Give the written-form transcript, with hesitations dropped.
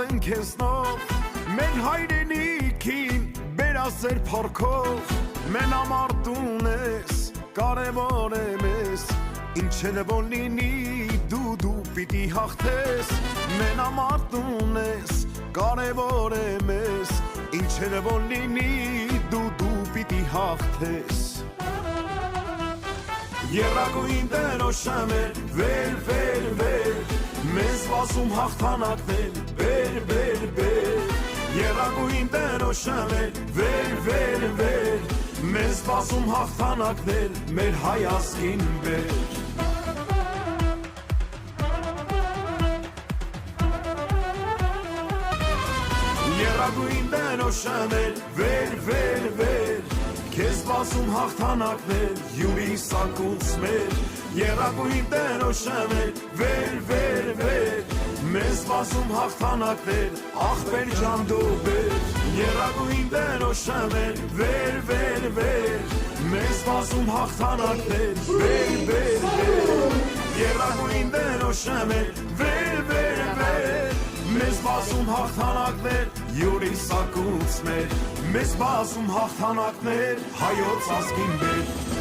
կհաղթեն քեզնով մեր հայրենիքին բերասեր փառքով մենամարտուն ես կարևոր է մեզ ինչ էլ որ լինի դու պիտի հաղթես մենամարտուն ես կարևոր է մեզ ինչ էլ որ լինի դու պիտի հաղթես Երակույն դերոշեմ էր, վեր, մեզ վասում հաղթանակներ, բեր Երակույն դերոշեմ էր, վեր, մեզ վասում հաղթանակներ, մեր հայասկին բեր Երակույն դերոշեմ էր, վեր Քեզ բասում հաղթանակներ, յուրի սակուց մեր Երակույն դերոշեմ էր, վեր Մեզ բասում հաղթանակներ, աղբեր ջան դու բեր Երակույն դերոշեմ էր, վեր Մեզ բասում հաղթանակներ, վեր Երակույն դերոշեմ էր, վեր Մեզ բասում հաղթանակներ, յուրի սակուց մեր Մեզ բասում հաղթանակներ, հայոց ասկին բեր